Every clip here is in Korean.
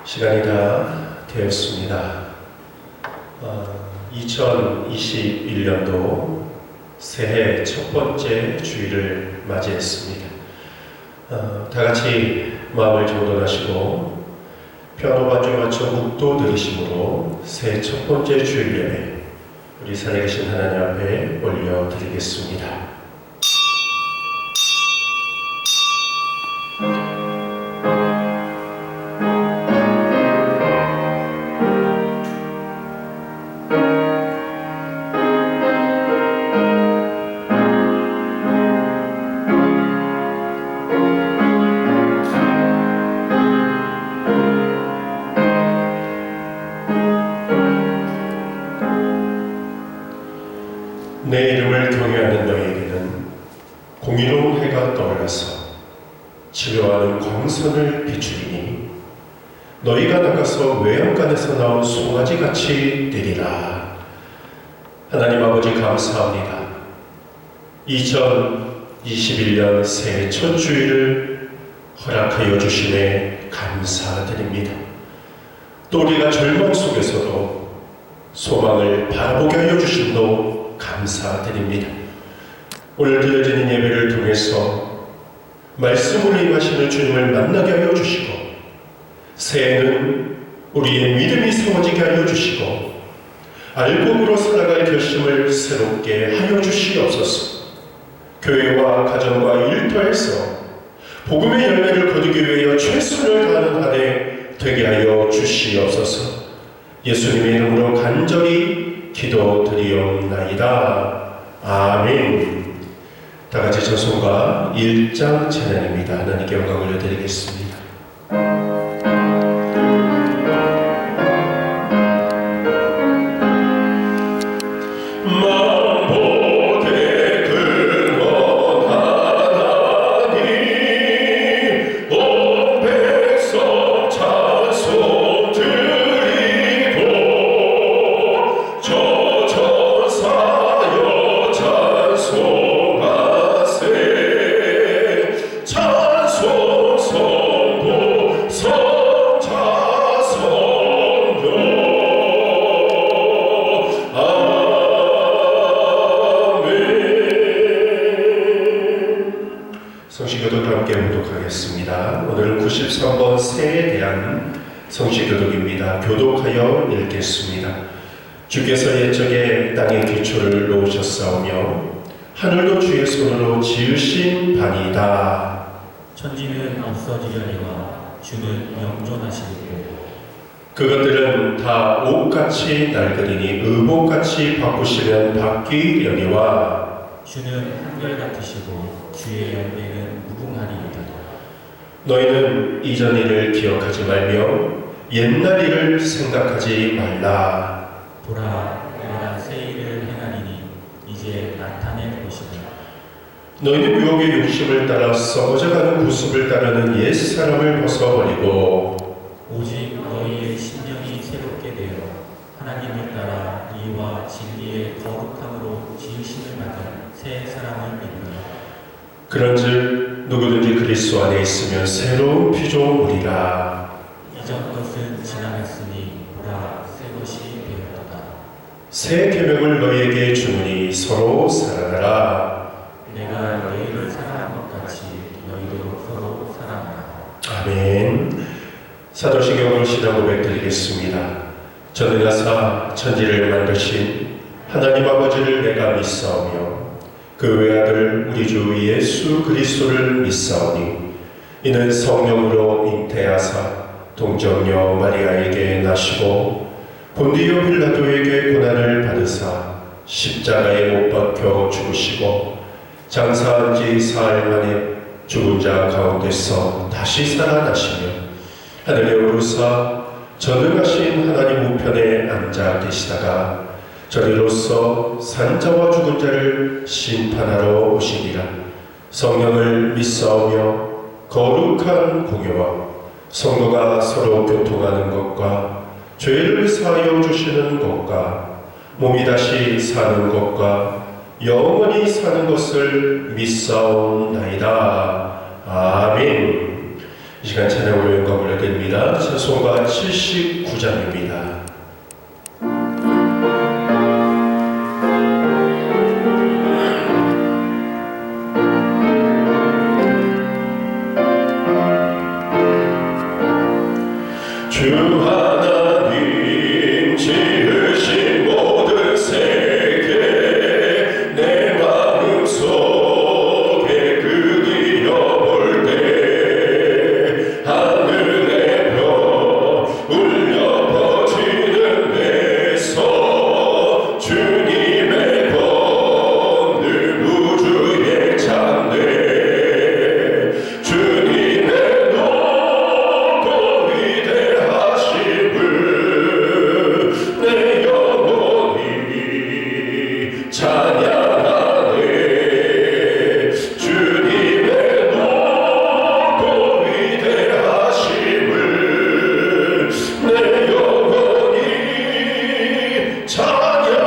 시간이 다 되었습니다. 2021년도 새해 첫 번째 주일을 맞이했습니다. 다 같이 마음을 정돈하시고 피아노 반주 맞춰 묵도 들으심으로 새해 첫 번째 주일 예배 우리 살아계신 하나님 앞에 올려드리겠습니다. 내 이름을 경외하는 너희에게는 공의로운 해가 떠올라서 치료하는 광선을 비추리니 너희가 나가서 외양간에서 나온 송아지같이 되리라. 하나님 아버지 감사합니다. 2021년 새해 첫 주일을 허락하여 주심에 감사드립니다. 또 우리가 절망 속에서도 소망을 바라보게 하여 주심도 감사드립니다. 오늘 드려지는 예배를 통해서 말씀으로 임하시는 주님을 만나게 하여 주시고 새해는 우리의 믿음이 세워지게 하여 주시고 알곡으로 살아갈 결심을 새롭게 하여 주시옵소서. 교회와 가정과 일터에서 복음의 열매를 거두기 위하여 최선을 다하는 한 해 되게 하여 주시옵소서. 예수님의 이름으로 간절히 기도드리옵나이다. 아멘. 다같이 저송가 1장 찬양입니다. 하나님께 영광을 올려드리겠습니다. 성시교독 함께 교독하겠습니다. 오늘은 93번 새에 대한 성시교독입니다. 교독하여 읽겠습니다. 주께서 옛적에 땅의 기초를 놓으셨사오며 하늘도 주의 손으로 지으신 바니이다. 천지는 없어지려니와 주는 영존하시리고 그것들은 다 옷같이 낡으리니 의복같이 바꾸시면 바뀌려니와 주는 한결같으시고 주의 열매는 무궁하리이다. 너희는 이전 일을 기억하지 말며 옛날 일을 생각하지 말라. 보라, 내가 새 일을 행하리니 이제 나타낼 것이다. 너희는 유혹의 욕심을 따라 썩어져가는 구습을 따르는 옛사람을 벗어버리고 오직 너희의 심령이 새롭게 되어 하나님을 따라 의와 진리의 거룩함으로 지으심을 받은 새 사람을 믿으라. 그런즉 누구든지 그리스도 안에 있으면 새로운 피조물이라. 이전 것은 지나갔으니 보라, 새 것이 되었도다. 새 계명을 너희에게 주노니 서로 사랑하라. 내가 너희를 사랑한 것 같이 너희도 서로 사랑하라. 아멘. 사도신경으로 신앙 고백 드리겠습니다. 전능하사 천지를 만드신 하나님 아버지를 내가 믿사오며 그 외아들 우리 주 예수 그리스도를 믿사오니 이는 성령으로 잉태하사 동정녀 마리아에게 나시고 본디오 빌라도에게 고난을 받으사 십자가에 못 박혀 죽으시고 장사한 지 사흘 만에 죽은 자 가운데서 다시 살아나시며 하늘에 오르사 전능하신 하나님 우편에 앉아 계시다가 저리로서 산자와 죽은 자를 심판하러 오시니라. 성령을 믿사오며 거룩한 공예와 성도가 서로 교통하는 것과 죄를 사하여 주시는 것과 몸이 다시 사는 것과 영원히 사는 것을 믿사옵나이다. 아멘. 이 시간 찬양으로 영광 올려드립니다. 찬송가 79장입니다. 주 하나님 지으신 모든 세계 내 마음속에 그리워볼 때 하늘의 별 울려 퍼지는 데서 주님의 권능 우주에 찬대 주님의 높고 위대하심을 내 영혼이 찬양하네 주님의 높고 위대하심을 내 영혼이 찬양하네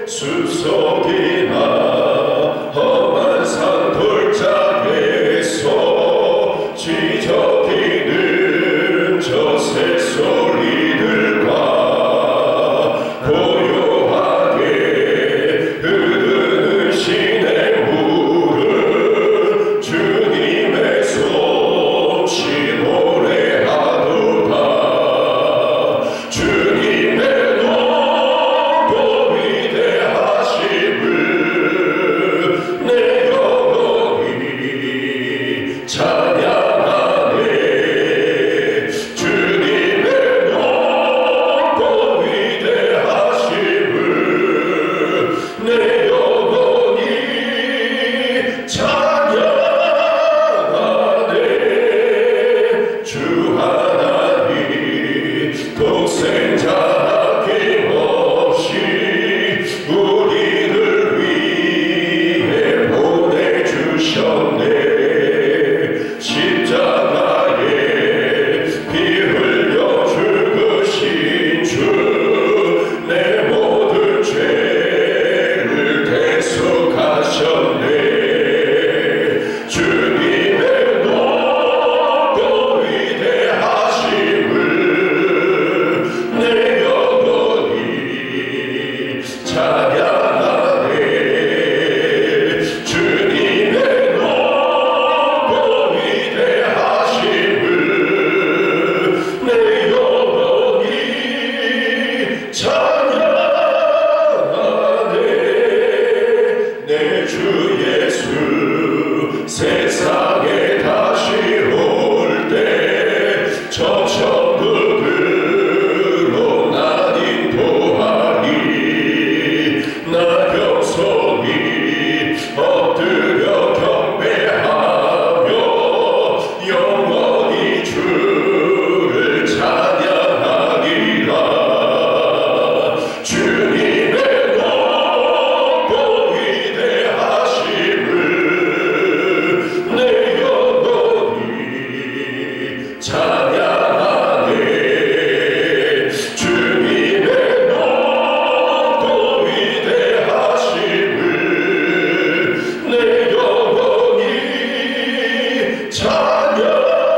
숲속이나 험한 산 골짜기에서 지저귀는 저 새소리들과 고요하게 흐르는 시냇 물을 주님의 솜씨 노래하도다 주님의 높고 위대하심을 내 영혼이 찬양하네 주님의 높고 위대하심을 내 영혼이 찬양하네 주 하나님 독생자 아낌없이 우리를 위해 보내주셨네 십자가에 피 흘려 죽으신 주 내 모든 죄를 대속하셨네 주님의 높고 위대하심을 내 영혼이 찬양하네 주님의 높고 위대하심을 내 영혼이 찬양하네 내 주 예수 세상에 다시 올 때 저 천국으로 난 인도하리 나 겸손히 엎드려 경배하며 영원히 주를 찬양하리라 주님의 높고 위대하심을 내 영혼이 찬양하네 주님의 높고 위대하심을 내 영혼이 찬양하네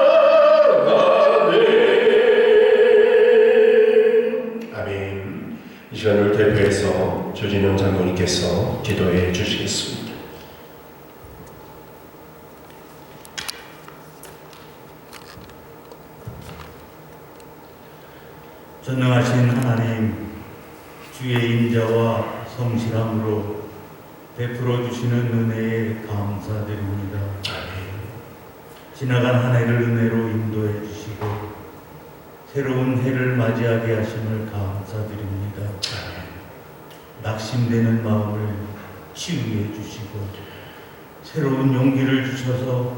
아멘. 이 시간을 대표해서 조진영 장로님께서 기도해 주시겠습니다. 전능하신 하나님, 주의 인자와 성실함으로 베풀어 주시는 은혜에 감사드립니다. 지나간 한 해를 은혜로 인도해 주시고 새로운 해를 맞이하게 하심을 감사드립니다. 낙심되는 마음을 치유해 주시고 새로운 용기를 주셔서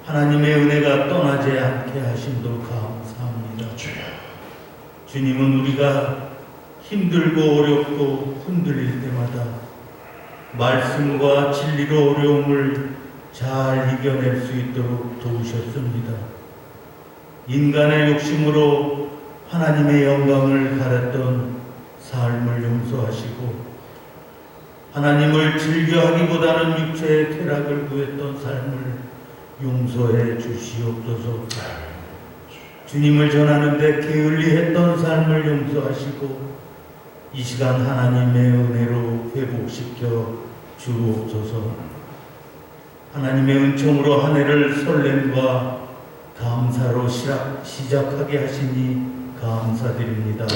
하나님의 은혜가 떠나지 않게 하심도 감사합니다. 주님은 우리가 힘들고 어렵고 흔들릴 때마다 말씀과 진리로 어려움을 잘 이겨낼 수 있도록 도우셨습니다. 인간의 욕심으로 하나님의 영광을 가렸던 삶을 용서하시고 하나님을 즐겨하기보다는 육체의 쾌락을 구했던 삶을 용서해 주시옵소서. 주님을 전하는데 게을리했던 삶을 용서하시고 이 시간 하나님의 은혜로 회복시켜 주옵소서. 하나님의 은총으로 한 해를 설렘과 감사로 시작하게 하시니 감사드립니다.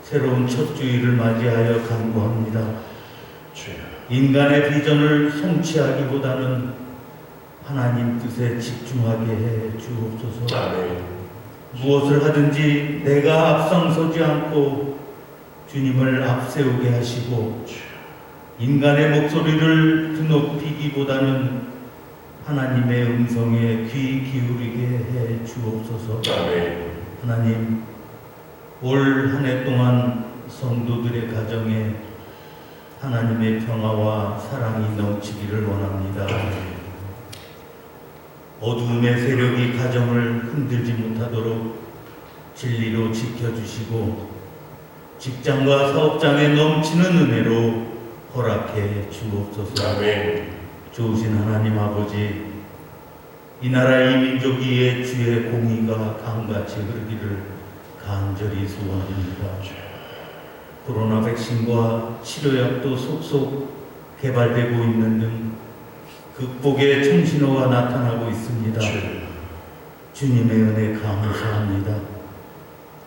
새로운 첫 주일을 맞이하여 간구합니다. 인간의 비전을 성취하기보다는 하나님 뜻에 집중하게 해 주옵소서. 무엇을 하든지 내가 앞장서지 않고 주님을 앞세우게 하시고 인간의 목소리를 드높이기보다는 하나님의 음성에 귀 기울이게 해 주옵소서. 하나님, 올 한 해 동안 성도들의 가정에 하나님의 평화와 사랑이 넘치기를 원합니다. 어두움의 세력이 가정을 흔들지 못하도록 진리로 지켜주시고 직장과 사업장에 넘치는 은혜로 허락해 주옵소서. 좋으신 하나님 아버지, 이 나라 이 민족 위에 주의 공의가 강같이 흐르기를 간절히 소원합니다. 코로나 백신과 치료약도 속속 개발되고 있는 등 극복의 청신호가 나타나고 있습니다. 주님의 은혜 감사합니다.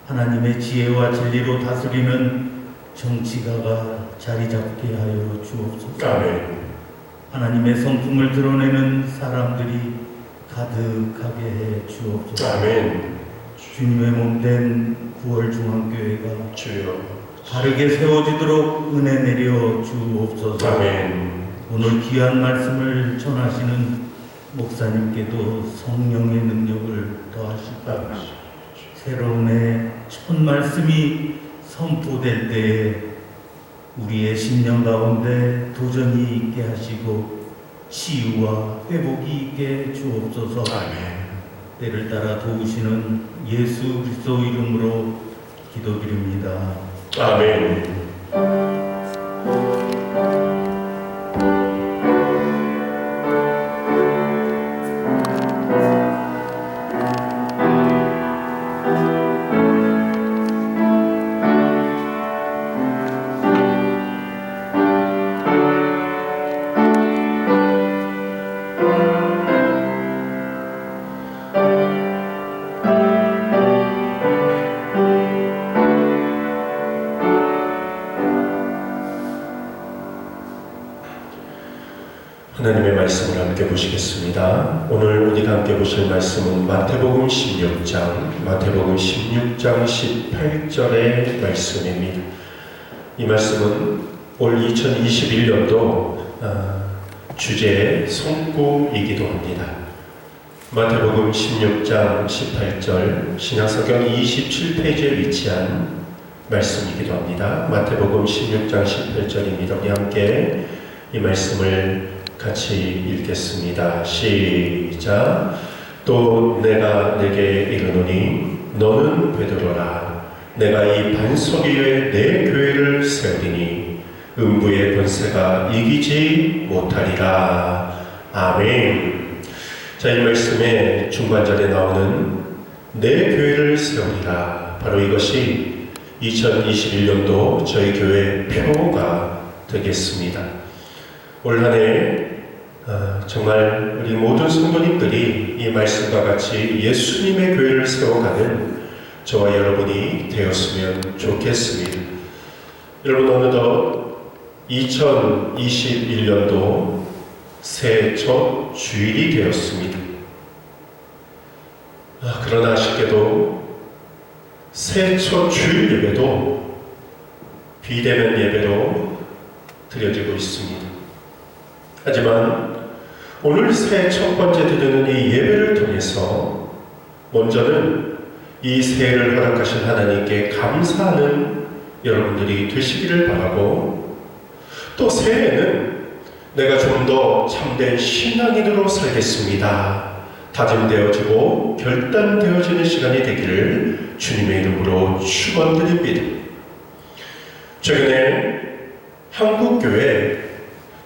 하나님의 지혜와 진리로 다스리는 정치가가 자리 잡게 하여 주옵소서. 하나님의 성품을 드러내는 사람들이 가득하게 해 주옵소서. 주님의 몸된 9월 중앙교회가 바르게 세워지도록 은혜 내려 주옵소서. 오늘 귀한 말씀을 전하시는 목사님께도 성령의 능력을 더하시고 새로운 해 첫 말씀이 선포될 때에 우리의 심령 가운데 도전이 있게 하시고 치유와 회복이 있게 주옵소서. 때를 따라 도우시는 예수 그리스도 이름으로 기도드립니다. 아멘. 하나님의 말씀을 함께 보시겠습니다. 오늘 우리가 함께 보실 말씀은 마태복음 16장 18절의 말씀입니다. 이 말씀은 올 2021년도 주제의 성구이기도 합니다. 마태복음 16장 18절 신약성경 27페이지에 위치한 말씀이기도 합니다. 마태복음 16장 18절입니다. 우리 함께 이 말씀을 같이 읽겠습니다. 시작. 또 내가 내게 이르노니 너는 베드로라. 내가 이 반석 위에 내 교회를 세우리니 음부의 권세가 이기지 못하리라. 아멘. 자, 이 말씀의 중반절에 나오는 내 교회를 세우리라. 바로 이것이 2021년도 저희 교회 표가 되겠습니다. 올 한 해 정말 우리 모든 성도님들이 이 말씀과 같이 예수님의 교회를 세워가는 저와 여러분이 되었으면 좋겠습니다. 여러분, 어느덧 2021년도 새해 첫 주일이 되었습니다. 그러나 아쉽게도 새해 첫 주일 예배도 비대면 예배로 드려지고 있습니다. 하지만 오늘 새해 첫 번째 드리는 이 예배를 통해서 먼저는 이 새해를 허락하신 하나님께 감사하는 여러분들이 되시기를 바라고, 또 새해에는 내가 좀 더 참된 신앙인으로 살겠습니다 다짐되어지고 결단되어지는 시간이 되기를 주님의 이름으로 축원드립니다. 최근에 한국교회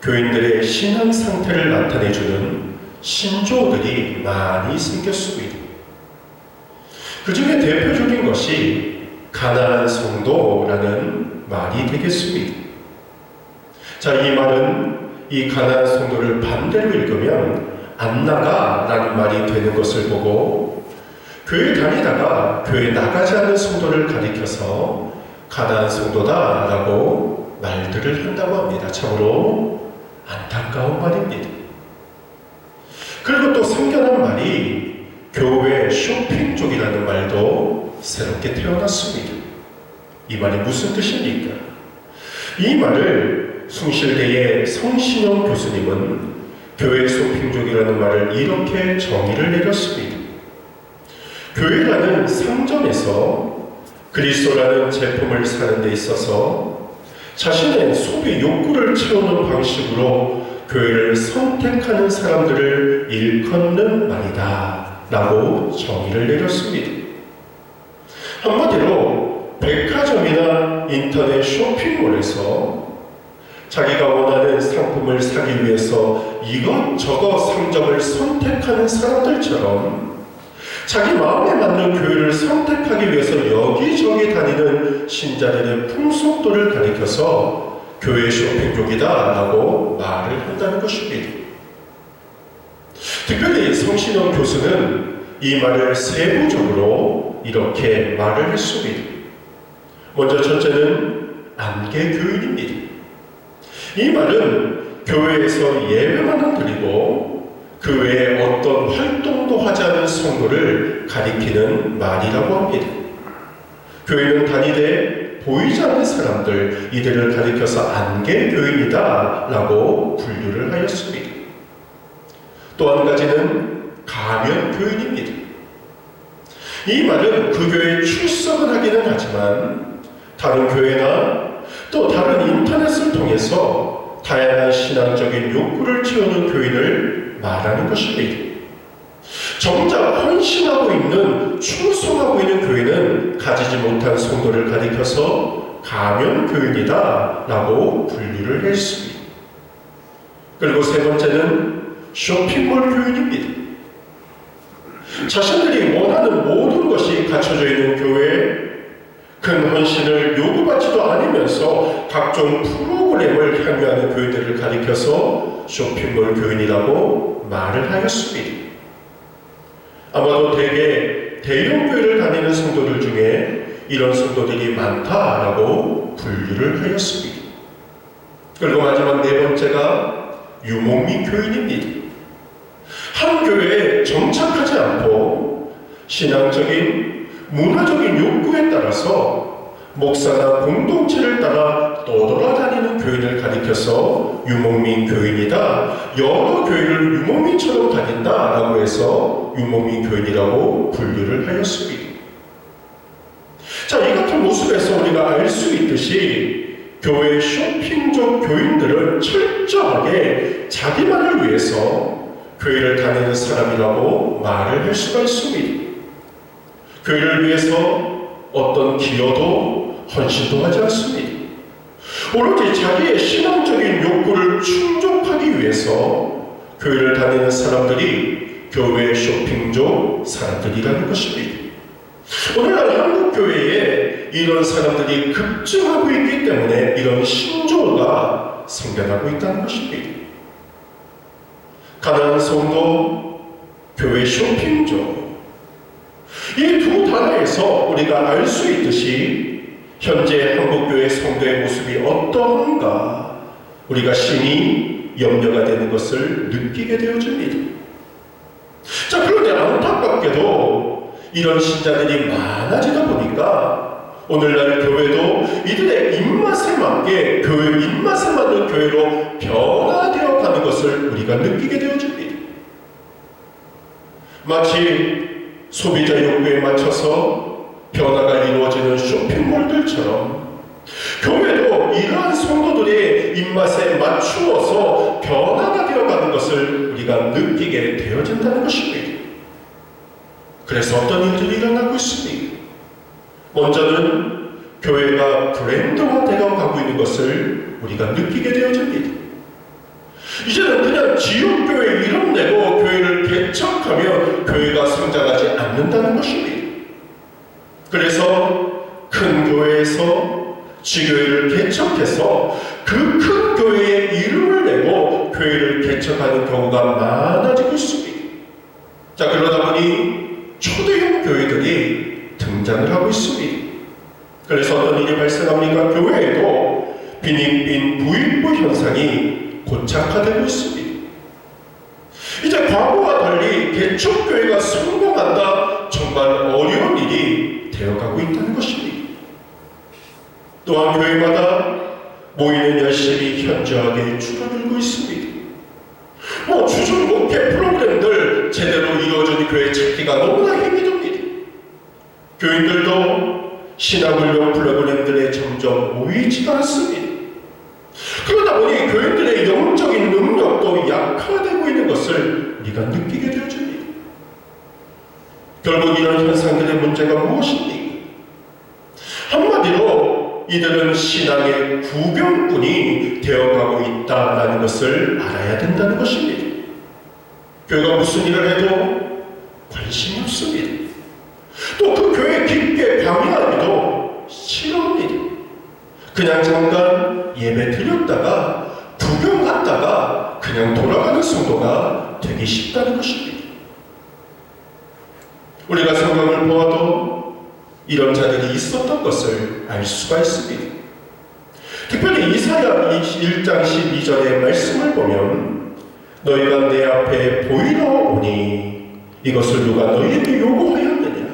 교인들의 신앙 상태를 나타내주는 신조어들이 많이 생겼습니다. 그 중에 대표적인 것이 가난한 성도라는 말이 되겠습니다. 자, 이 말은 이 가난한 성도를 반대로 읽으면 안 나가라는 말이 되는 것을 보고 교회 다니다가 교회 나가지 않는 성도를 가리켜서 가난한 성도다라고 말들을 한다고 합니다. 참으로 안타까운 말입니다. 그리고 또 생겨난 말이 교회 쇼핑족이라는 말도 새롭게 태어났습니다. 이 말이 무슨 뜻입니까? 이 말을 숭실대의 성신영 교수님은 교회 쇼핑족이라는 말을 이렇게 정의를 내렸습니다. 교회라는 상점에서 그리스도라는 제품을 사는 데 있어서 자신의 소비 욕구를 채우는 방식으로 교회를 선택하는 사람들을 일컫는 말이다 라고 정의를 내렸습니다. 한마디로 백화점이나 인터넷 쇼핑몰에서 자기가 원하는 상품을 사기 위해서 이것저것 상점을 선택하는 사람들처럼 자기 마음에 맞는 교회를 선택하기 위해서 여기저기 다니는 신자들의 풍속도를 가리켜서 교회 쇼핑족이다 라고 말을 한다는 것입니다. 특별히 성신영 교수는 이 말을 세부적으로 이렇게 말을 했습니다. 먼저 첫째는 안개교인입니다. 이 말은 교회에서 예배만 드리고 그 외에 어떤 활동도 하지 않은 성도를 가리키는 말이라고 합니다. 교회는 다니되 보이지 않는 사람들, 이들을 가리켜서 안개교인이다 라고 분류를 하였습니다. 또 한 가지는 가면교인입니다. 이 말은 그 교회에 출석은 하기는 하지만 다른 교회나 또 다른 인터넷을 통해서 다양한 신앙적인 욕구를 채우는 교인을 말하는 것입니다. 정작 헌신하고 있는, 충성하고 있는 교회는 가지지 못한 성도를 가리켜서 가면교인이다 라고 분류를 했습니다. 그리고 세 번째는 쇼핑몰 교인입니다. 자신들이 원하는 모든 것이 갖춰져 있는 교회에 큰 헌신을 요구받지도 않으면서 각종 프로그램을 향유하는 교인들을 가리켜서 쇼핑몰 교인이라고 말을 하였습니다. 아마도 대개 대형 교회를 다니는 성도들 중에 이런 성도들이 많다라고 분류를 하였습니다. 그리고 마지막 네 번째가 유목민 교인입니다. 한 교회에 정착하지 않고 신앙적인, 문화적인 욕구에 따라서 목사나 공동체를 따라 떠돌아다니는 교인을 가리켜서 유목민 교인이다. 여러 교회를 유목민처럼 다닌다라고 해서 유목민 교인이라고 분류를 하였습니다. 자, 이 같은 모습에서 우리가 알 수 있듯이 교회 쇼핑족 교인들은 철저하게 자기만을 위해서 교회를 다니는 사람이라고 말을 할 수가 있습니다. 교회를 위해서 어떤 기여도 헌신도 하지 않습니다. 오로지 자기의 신앙적인 욕구를 충족하기 위해서 교회를 다니는 사람들이 교회 쇼핑족 사람들이라는 것입니다. 오늘날 한국 교회에 이런 사람들이 급증하고 있기 때문에 이런 신조어가 생겨나고 있다는 것입니다. 가난한 성도, 교회 쇼핑족, 이 두 단어에서 우리가 알 수 있듯이 현재 한국교회 성도의 모습이 어떠한가 우리가 심히 염려가 되는 것을 느끼게 되어집니다. 자, 그런데 안타깝게도 이런 신자들이 많아지다 보니까 오늘날 교회도 이들의 입맛에 맞게 교회 입맛에 맞는 교회로 변화되어 가는 것을 우리가 느끼게 되어집니다. 마치 소비자 욕구에 맞춰서 변화가 이루어지는 쇼핑몰들처럼 교회도 이러한 성도들의 입맛에 맞추어서 변화가 되어가는 것을 우리가 느끼게 되어진다는 것입니다. 그래서 어떤 일들이 일어나고 있습니다. 먼저는 교회가 브랜드화 되어 가고 있는 것을 우리가 느끼게 되어집니다. 이제는 그냥 지역교회 이름 내고 교회를 개척하며 교회가 성장하지 않는다는 것입니다. 그래서 큰 교회에서 지교회를 개척해서 그 큰 교회의 이름을 내고 교회를 개척하는 경우가 많아지고 있습니다. 자, 그러다 보니 초대형 교회들이 등장을 하고 있습니다. 그래서 어떤 일이 발생합니까? 교회에도 빈익빈 부익부 현상이 고착화되고 있습니다. 이제 과거와 달리 개척교회가 성공한다, 정말 어려운 일이 되어가고 있다는 것입니다. 또한 교회마다 모이는 열심히 현저하게 줄어들고 있습니다. 주중 목회 프로그램들 제대로 이루어진 교회 찾기가 너무나 힘이 듭니다. 교인들도 신앙훈련 프로그램들에 점점 모이지가 않습니다. 그러다 보니 교인들의 영적인 능력도 약화되고 있는 것을 우리가 느끼게 되어집니다. 결국 이런 현상들의 문제가 무엇입니까? 한마디로 이들은 신앙의 구경꾼이 되어가고 있다는 것을 알아야 된다는 것입니다. 교회가 무슨 일을 해도 관심이 없습니다. 또 그 교회 깊게 강의하기도 싫어합니다. 그냥 잠깐 예배 드렸다가 구경 갔다가 그냥 돌아가는 성도가 되기 쉽다는 것입니다. 우리가 성경을 보아도 이런 자들이 있었던 것을 알 수가 있습니다. 특별히 이사야 1장 12절의 말씀을 보면 너희가 내 앞에 보이러 오니 이것을 누가 너희에게 요구하였느냐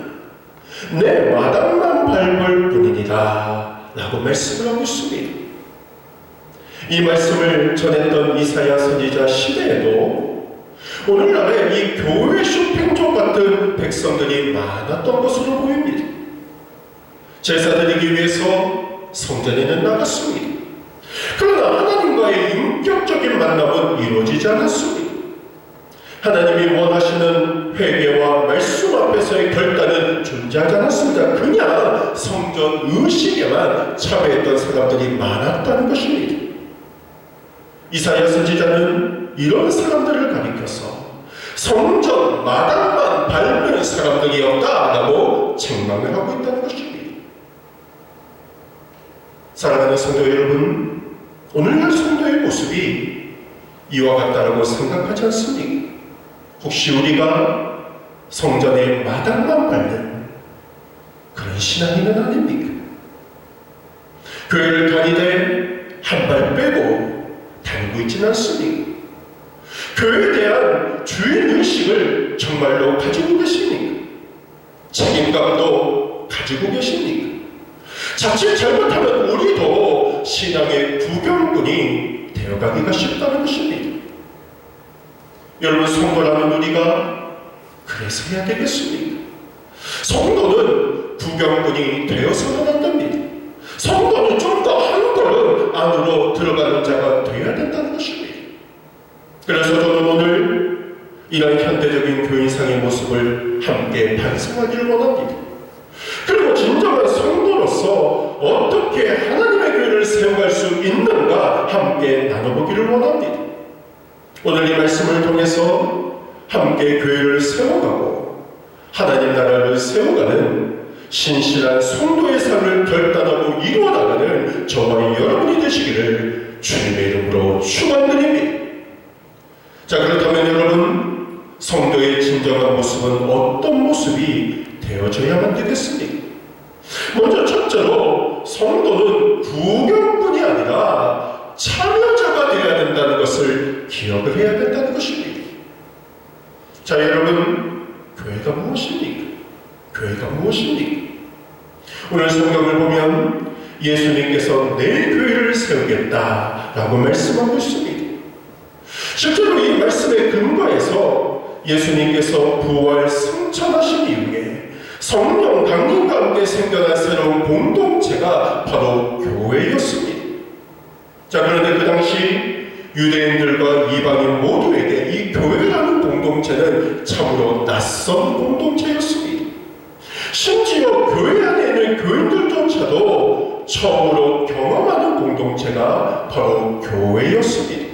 내 마당만 밟을 뿐이니라 라고 말씀을 하고 있습니다. 이 말씀을 전했던 이사야 선지자 시대에도 오늘날에 이 교회 쇼핑존 같은 백성들이 많았던 것으로 보입니다. 제사 드리기 위해서 성전에는 나갔습니다. 그러나 하나님과의 인격적인 만남은 이루어지지 않았습니다. 하나님이 원하시는 회개와 말씀 앞에서의 결단은 존재하지 않았습니다. 그냥 성전 의식에만 참여했던 사람들이 많았다는 것입니다. 이사야 선지자는 이런 사람들을 가리켜서 성전 마당만 밟는 사람들이 없다라고 책망을 하고 있다는 것입니다. 사랑하는 성도 여러분, 오늘날 성도의 모습이 이와 같다라고 생각하지 않습니까? 혹시 우리가 성전의 마당만 밟는 그런 신앙인은 아닙니까? 교회를 다니되 한 발 빼고 다니고 있지는 않습니까? 교회에 대한 주인의식을 정말로 가지고 계십니까? 책임감도 가지고 계십니까? 자칫 잘못하면 우리도 신앙의 구경꾼이 되어가기가 쉽다는 것입니다. 여러분, 성도라는 우리가 그래서 해야 되겠습니까? 성도는 구경꾼이 되어서는 안 됩니다. 성도는 좀 더 한 걸음 안으로 들어가는 자가 되어야 된다는 것입니다. 그래서 저는 오늘 이런 현대적인 교인상의 모습을 함께 반성하기를 원합니다. 그리고 진정한 성도로서 어떻게 하나님의 교회를 세워갈 수 있는가 함께 나눠보기를 원합니다. 오늘 이 말씀을 통해서 함께 교회를 세워가고 하나님 나라를 세워가는 신실한 성도의 삶을 결단하고 이루어나가는 저와 여러분이 되시기를 주님의 이름으로 축원드립니다. 자, 그렇다면 여러분, 성도의 진정한 모습은 어떤 모습이 되어져야만 되겠습니까? 먼저 첫째로 성도는 구경꾼이 아니라 참여자가 되어야 된다는 것을 기억을 해야 된다는 것입니다. 자, 여러분, 교회가 무엇입니까? 교회가 무엇입니까? 오늘 성경을 보면 예수님께서 내 교회를 세우겠다라고 말씀하고 있습니다. 실제로 이 말씀의 근거에서 예수님께서 부활 승천하신 이후에 성령 강림과 함께 생겨난 새로운 공동체가 바로 교회였습니다. 자, 그런데 그 당시 유대인들과 이방인 모두에게 이 교회라는 공동체는 참으로 낯선 공동체였습니다. 심지어 교회 안에 있는 교인들조차도 처음으로 경험하는 공동체가 바로 교회였습니다.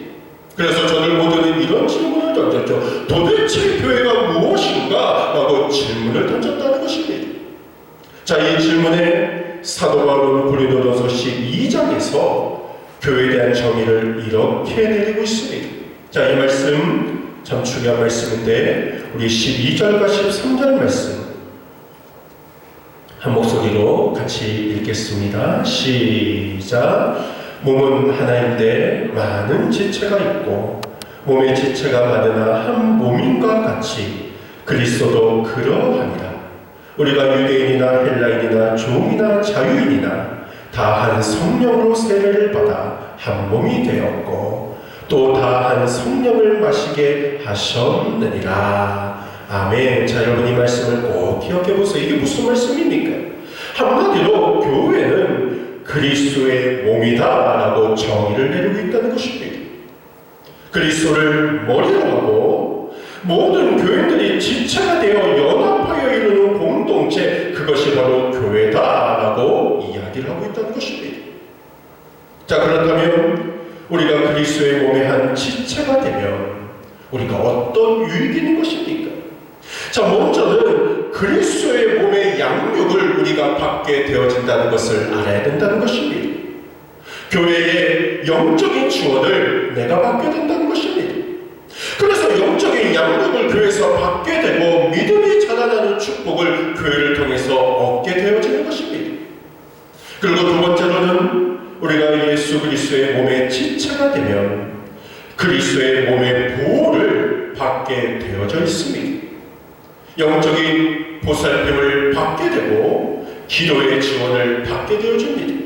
그래서 저들 모두는 이런 질문을 던졌죠. 도대체 교회가 무엇인가? 라고 질문을 던졌다는 것입니다. 자, 이 질문에 사도 바울은 고린도전서 12장에서 교회에 대한 정의를 이렇게 내리고 있습니다. 자, 이 말씀 참 중요한 말씀인데 우리 12절과 13절 말씀 한 목소리로 같이 읽겠습니다. 시작. 몸은 하나인데 많은 지체가 있고 몸의 지체가 많으나 한 몸인과 같이 그리스도도 그러하니라. 우리가 유대인이나 헬라인이나 종이나 자유인이나 다 한 성령으로 세례를 받아 한 몸이 되었고 또 다 한 성령을 마시게 하셨느니라. 아멘. 자, 여러분 이 말씀을 꼭 기억해 보세요. 이게 무슨 말씀입니까? 한마디로 교회는 그리스도의 몸이다라고 정의를 내리고 있다는 것입니다. 그리스도를 머리로 하고 모든 교인들이 지체가 되어 연합하여 이루는 공동체, 그것이 바로 교회다라고 이야기를 하고 있다는 것입니다. 자, 그렇다면 우리가 그리스도의 몸의 한 지체가 되면 우리가 어떤 유익이 있는 것입니까? 자, 먼저는 그리스도의 몸의 양육을 우리가 받게 되어진다는 것을 알아야 된다는 것입니다. 교회의 영적인 지원을 내가 받게 된다는 것입니다. 그래서 영적인 양육을 교회에서 받게 되고 믿음이 자라나는 축복을 교회를 통해서 얻게 되어지는 것입니다. 그리고 두 번째로는 우리가 예수 그리스도의 몸의 지체가 되면 그리스도의 몸의 보호를 받게 되어져 있습니다. 영적인 보살핌을 받게 되고 기도의 지원을 받게 되어집니다.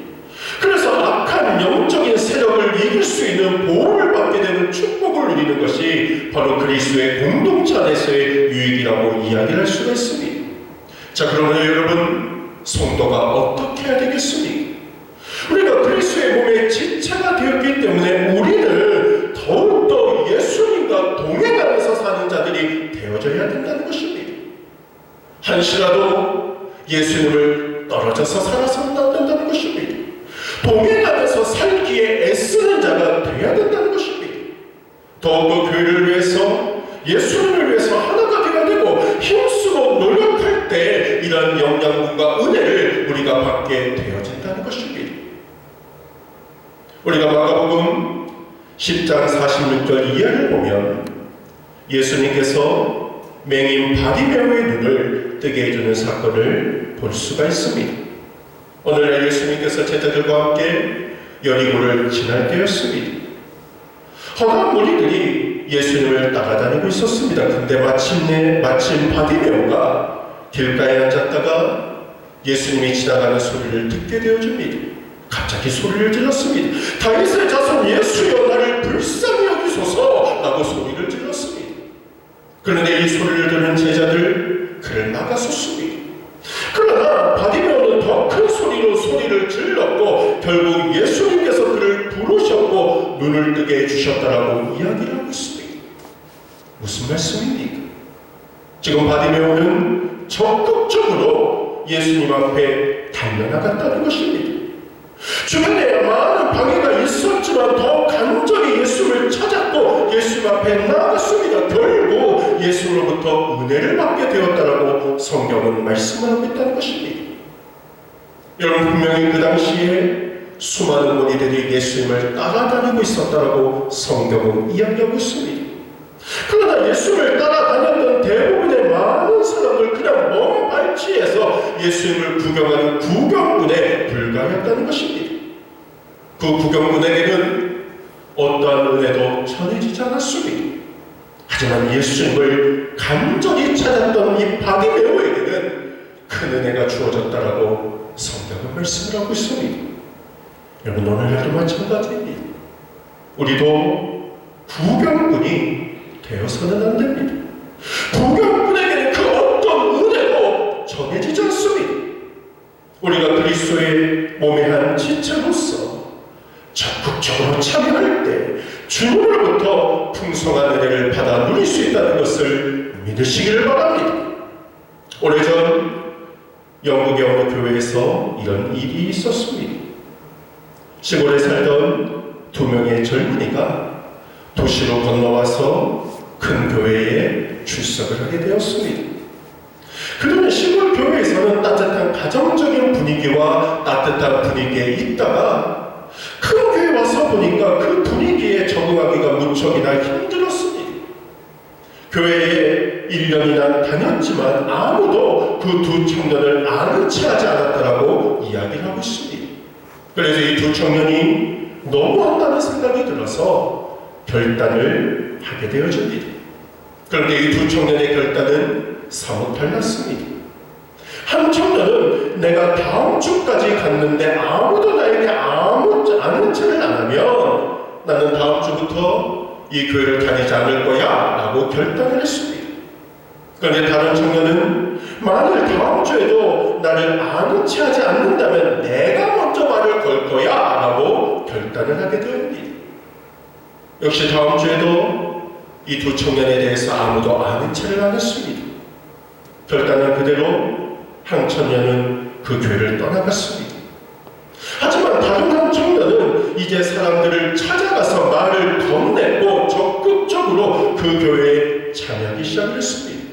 그래서 악한 영적인 세력을 이길 수 있는 보호를 받게 되는 축복을 누리는 것이 바로 그리스도의 공동체 안에서의 유익이라고 이야기를 할 수가 있습니다. 자, 그러면 여러분, 성도가 어떻게 해야 되겠습니까? 우리가 그리스도의 몸의 지체가 되었기 때문에 우리는 더욱더 예수님과 동행하면서 사는 자들이 되어져야 된다는 것입니다. 한시라도 예수님을 떨어져서 살아서는 안 된다는 것입니다. 동행하면서 살기에 애쓰는 자가 되어야 된다는 것입니다. 더욱더 교회를 위해서 예수님을 위해서 하나가 되어야 되고 힘쓰고 노력할 때 이런 영양분과 은혜를 우리가 받게 되어진다는 것입니다. 우리가 마가복음 10장 46절 이하를 보면 예수님께서 맹인 바디메오의 눈을 뜨게 해주는 사건을 볼 수가 있습니다. 오늘날 예수님께서 제자들과 함께 여리고를 지날 때였습니다. 허다한 무리들이 예수님을 따라다니고 있었습니다. 근데 마침 바디메오가 길가에 앉았다가 예수님이 지나가는 소리를 듣게 되어집니다. 갑자기 소리를 질렀습니다. 다윗의 자손 예수여, 나를 불쌍히 여기소서 라고 소리를 질렀습니다. 그런데 이 소리를 들은 제자들 그를 막아섰습니다. 그러나 바디메오는 더 큰 소리로 소리를 질렀고 결국 예수님께서 그를 부르셨고 눈을 뜨게 해주셨다라고 이야기를 하고 있습니다. 무슨 말씀입니까? 지금 바디메오는 적극적으로 예수님 앞에 달려나갔다는 것입니다. 주변에 많은 방해가 있었지만 더 간절히 예수를 찾았고 예수님 앞에 나아갔습니다. 결국 예수로부터 은혜를 받게 되었다라고 성경은 말씀하고 있다는 것입니다. 여러분, 분명히 그 당시에 수많은 무리들이 예수님을 따라다니고 있었다라고 성경은 이야기하고 있습니다. 그러나 예수님을 따라다녔던 대부분의 많은 사람들 그냥 먼 발치에서 예수님을 구경하는 구경꾼에 불과했다는 것입니다. 그 구경꾼에게는 어떠한 은혜도 전해지지 않았습니다. 하지만 예수님을 간절히 찾았던 이 바디메오에게는 큰 은혜가 주어졌다라고 성경은 말씀을 하고 있습니다. 여러분, 오늘날도 마찬가지입니다. 우리도 구경꾼이 되어서는 안 됩니다. 구경꾼에게는 그 어떤 은혜도 전해지지 않습니다. 우리가 그리스도의 몸의 한 지체로서 적극적으로 참여할 때 주님으로부터 풍성한 은혜를 받아 누릴 수 있다는 것을 믿으시기를 바랍니다. 오래전 영국의 어느 교회에서 이런 일이 있었습니다. 시골에 살던 두 명의 젊은이가 도시로 건너와서 큰 교회에 출석을 하게 되었습니다. 그들은 시골 교회에서는 따뜻한 가정적인 분위기와 따뜻한 분위기에 있다가 큰 교회에 와서 보니까 그 분위기에 적응하기가 무척이나 힘들었습니다. 교회에 1년이나 다녔지만 아무도 그 두 청년을 아는 체 하지 않았다라고 이야기를 하고 있습니다. 그래서 이 두 청년이 너무한다는 생각이 들어서 결단을 하게 되어집니다. 그런데 이 두 청년의 결단은 사뭇 달랐습니다. 한 청년은 내가 다음 주까지 갔는데 아무도 나에게 아는 체를 안 하면 나는 다음 주부터 이 교회를 다니지 않을 거야 라고 결단을 했습니다. 그런데 다른 청년은 만일 다음 주에도 나를 아는 체 하지 않는다면 내가 먼저 말을 걸 거야 라고 결단을 하게 되었습니다. 역시 다음 주에도 이 두 청년에 대해서 아무도 아는 체를 안 했습니다. 결단은 그대로 한 청년은 그 교회를 떠나갔습니다. 하지만 다른 한 청년은 이제 사람들을 찾아가서 말을 건네고 적극적으로 그 교회에 참여하기 시작했습니다.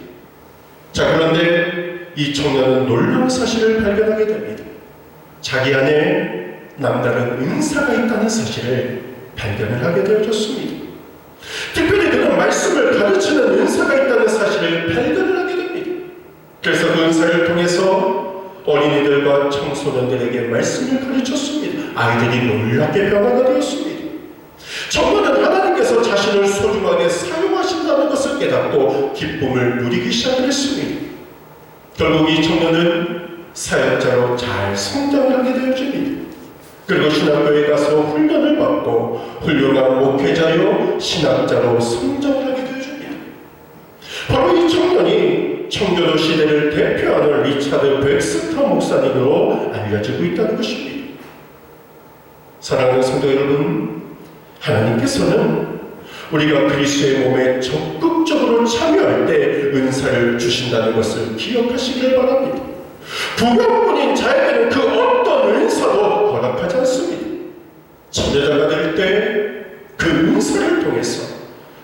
자, 그런데 이 청년은 놀라운 사실을 발견하게 됩니다. 자기 안에 남다른 은사가 있다는 사실을 발견을 하게 되어졌습니다. 특별히 그는 말씀을 가르치는 은사가 있다는 사실을 발견을 하게 됩니다. 그래서 그 은사를 통해서 어린이들과 청소년들에게 말씀을 가르쳤습니다. 아이들이 놀랍게 변화가 되었습니다. 청년은 하나님께서 자신을 소중하게 사용하신다는 것을 깨닫고 기쁨을 누리기 시작했습니다. 결국 이 청년은 사역자로 잘 성장을 하게 되어집니다. 그리고 신학교에 가서 훈련을 받고 훌륭한 목회자요 신학자로 성장하게 되어줍니다. 바로 이 청년이 청교도 시대를 대표하는 리차드 백스터 목사님으로 알려지고 있다는 것입니다. 사랑하는 성도 여러분, 하나님께서는 우리가 그리스도의 몸에 적극적으로 참여할 때 은사를 주신다는 것을 기억하시길 바랍니다. 부병꾼인 자에게는 그 어떤 은사도 허락하지 않습니다. 참여자가 될 때 그 은사를 통해서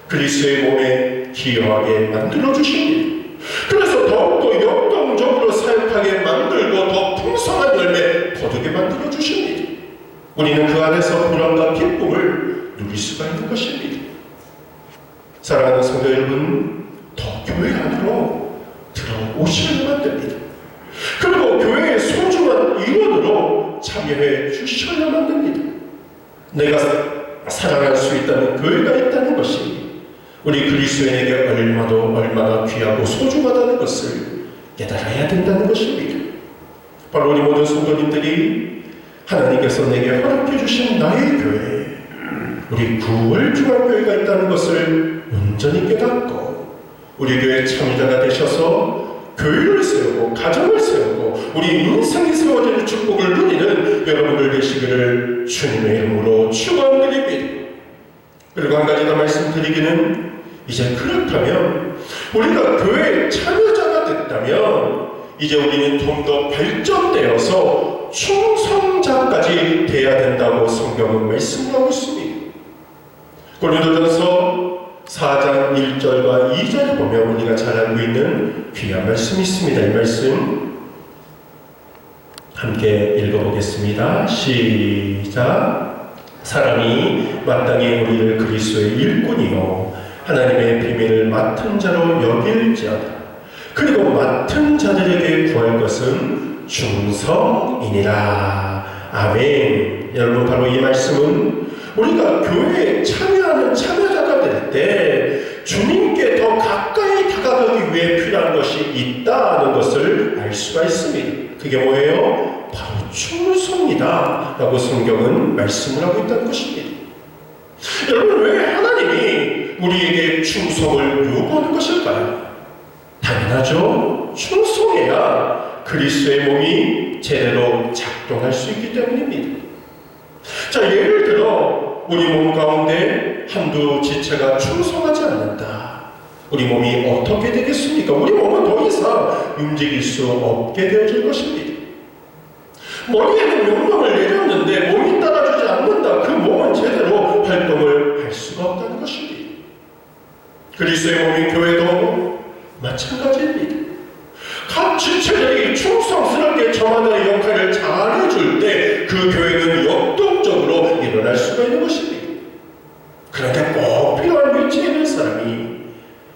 그리스도의 몸에 기여하게 만들어 주십니다. 그래서 더욱더 역동적으로 사역하게 만들고 더 풍성한 열매 거두게 만들어 주십니다. 우리는 그 안에서 보람과 기쁨을 누릴 수가 있는 것입니다. 사랑하는 성도 여러분, 더 교회 안으로 들어오셔야만 됩니다. 그리고 교회의 소중한 일원으로 참여해 주셔야만 됩니다. 내가 사랑할 수 있다는 교회가 있다는 것이 우리 그리스도인에게 얼마나 귀하고 소중하다는 것을 깨달아야 된다는 것입니다. 바로 우리 모든 성도님들이 하나님께서 내게 허락해 주신 나의 교회, 우리 구월중앙교회가 있다는 것을 온전히 깨닫고 우리 교회 참여자가 되셔서 교회를 세우고 가정을 세우고 우리 인생이 세워지는 축복을 누리는 여러분들 되시기를 주님의 이름으로 축원드립니다. 그리고 한 가지 더 말씀드리기는, 이제 그렇다면 우리가 교회에 참여자가 됐다면 이제 우리는 좀 더 발전되어서 충성자까지 돼야 된다고 성경은 말씀하고 있습니다. 고린도전서 4장 1절과 2절에 보면 우리가 잘 알고 있는 귀한 말씀이 있습니다. 이 말씀 함께 읽어보겠습니다. 시작. 사람이 마땅히 우리를 그리스도의 일꾼이요 하나님의 비밀을 맡은 자로 여길지어다. 그리고 맡은 자들에게 구할 것은 충성이니라. 아멘. 여러분, 바로 이 말씀은 우리가 교회에 참여하는 참여자가 될 때 주님께 더 가까이 다가가기 위해 필요한 것이 있다는 것을 알 수가 있습니다. 그게 뭐예요? 바로 충성이다 라고 성경은 말씀을 하고 있다는 것입니다. 여러분, 왜 하나님이 우리에게 충성을 요구하는 것일까요? 당연하죠. 충성해야 그리스도의 몸이 제대로 작동할 수 있기 때문입니다. 자, 예를 들어 우리 몸 가운데 한두 지체가 충성하지 않는다. 우리 몸이 어떻게 되겠습니까? 우리 몸은 더 이상 움직일 수 없게 되어질 것입니다. 머리에는 명령을 내렸는데 몸이 따라주지 않는다. 그 몸은 제대로 활동을 할 수가 없다는 것입니다. 그리스도의 몸인 교회도 마찬가지입니다. 각 지체들이 충성스럽게 저마다의 역할을 잘해줄 때 그 교회는 역동적으로 일어날 수가 있는 것입니다. 그런데 꼭 필요한 위치에 있는 사람이